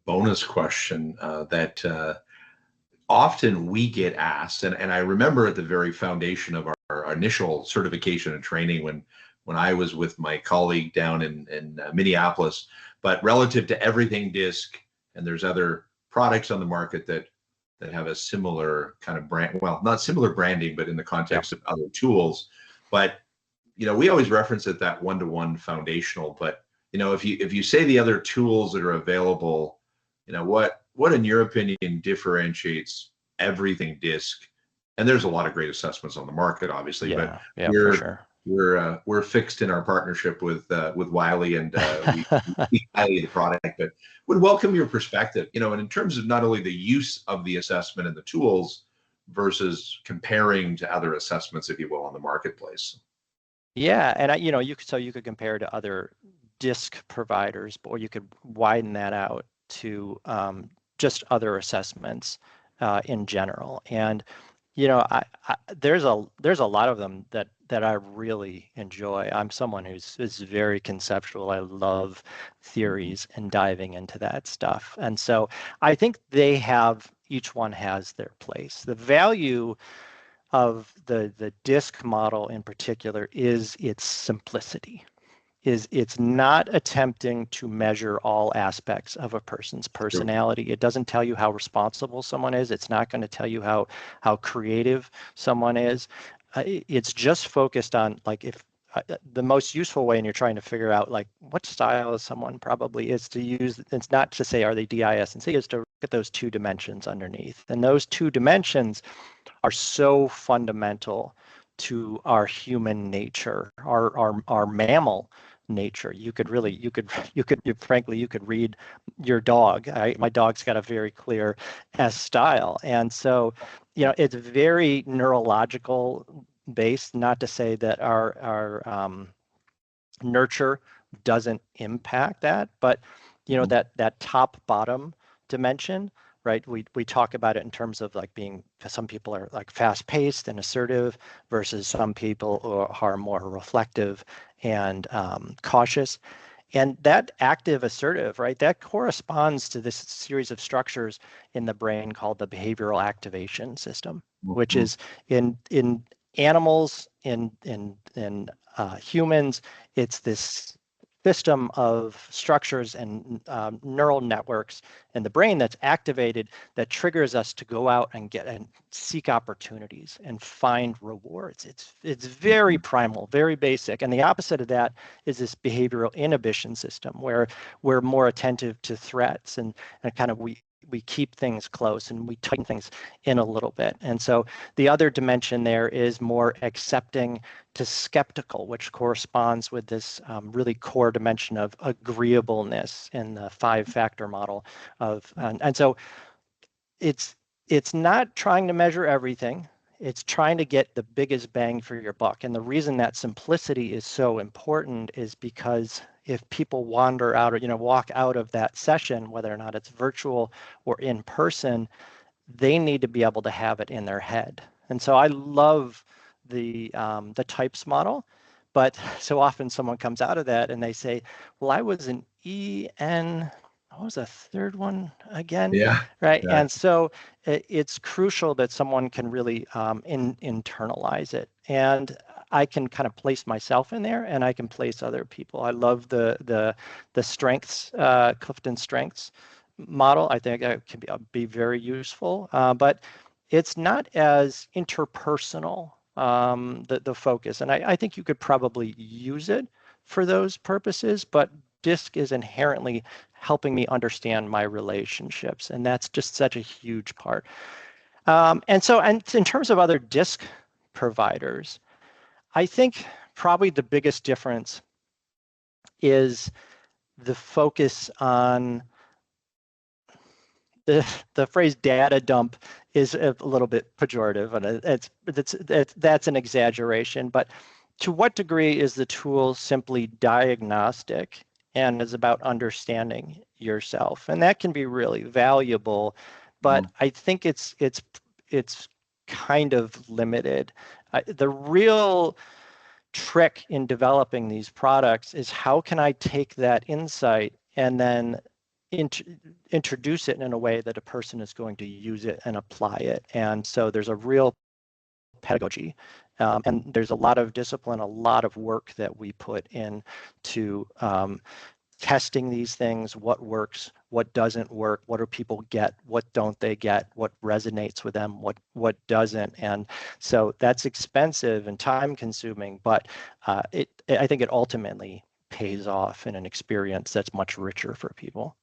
bonus question that often we get asked, and I remember at the very foundation of our initial certification and training when I was with my colleague down in Minneapolis, but relative to everything DiSC, and there's other products on the market that have a similar kind of brand, well, not similar branding, but in the context of other tools. But, we always reference it that one-to-one foundational, but, if you say the other tools that are available, what in your opinion differentiates everything DiSC? And there's a lot of great assessments on the market, obviously, but for sure. We're fixed in our partnership with Wiley, and we speak highly of the product, but would welcome your perspective, and in terms of not only the use of the assessment and the tools versus comparing to other assessments, if you will, on the marketplace. Yeah, and you could compare to other DiSC providers, or you could widen that out to just other assessments in general. And there's a lot of them that I really enjoy. I'm someone who's very conceptual. I love theories and diving into that stuff. And so I think each one has their place. The value of the DiSC model in particular is its simplicity. It's not attempting to measure all aspects of a person's personality. It doesn't tell you how responsible someone is. It's not going to tell you how creative someone is. It's just focused on if the most useful way, and you're trying to figure out what style is someone, probably is to use. It's not to say are they DIS and C, is to look at those two dimensions underneath, and those two dimensions are so fundamental to our human nature, our mammal nature. You could read your dog. My dog's got a very clear S style, and so it's very neurological based. Not to say that our nurture doesn't impact that, but that top bottom dimension. Right, we talk about it in terms of being. Some people are fast-paced and assertive, versus some people are more reflective and cautious. And that active assertive, right, that corresponds to this series of structures in the brain called the behavioral activation system, which is in animals, in humans, it's this system of structures and neural networks in the brain that's activated, that triggers us to go out and seek opportunities and find rewards. It's very primal, very basic. And the opposite of that is this behavioral inhibition system, where we're more attentive to threats and kind of we keep things close and we tighten things in a little bit. And so the other dimension there is more accepting to skeptical, which corresponds with this really core dimension of agreeableness in the 5-factor model of, and so it's not trying to measure everything. It's trying to get the biggest bang for your buck. And the reason that simplicity is so important is because if people wander out or walk out of that session, whether or not it's virtual or in person, they need to be able to have it in their head. And so I love the types model, but so often someone comes out of that and they say, well, I was an EN, what was the third one again? Yeah. Right. Yeah. And so it's crucial that someone can really internalize it. And I can kind of place myself in there, and I can place other people. I love the strengths, Clifton strengths model. I think it can be very useful, but it's not as interpersonal, the focus. And I think you could probably use it for those purposes, but DiSC is inherently helping me understand my relationships, and that's just such a huge part. And in terms of other DiSC providers, I think probably the biggest difference is the focus on the phrase data dump is a little bit pejorative, and that's an exaggeration. But to what degree is the tool simply diagnostic and is about understanding yourself? And that can be really valuable, but I think it's kind of limited. The real trick in developing these products is how can I take that insight and then introduce it in a way that a person is going to use it and apply it. And so there's a real pedagogy, and there's a lot of discipline, a lot of work that we put into testing these things, what works, what doesn't work, what do people get, what don't they get, what resonates with them, what doesn't. And so that's expensive and time consuming, but I think it ultimately pays off in an experience that's much richer for people.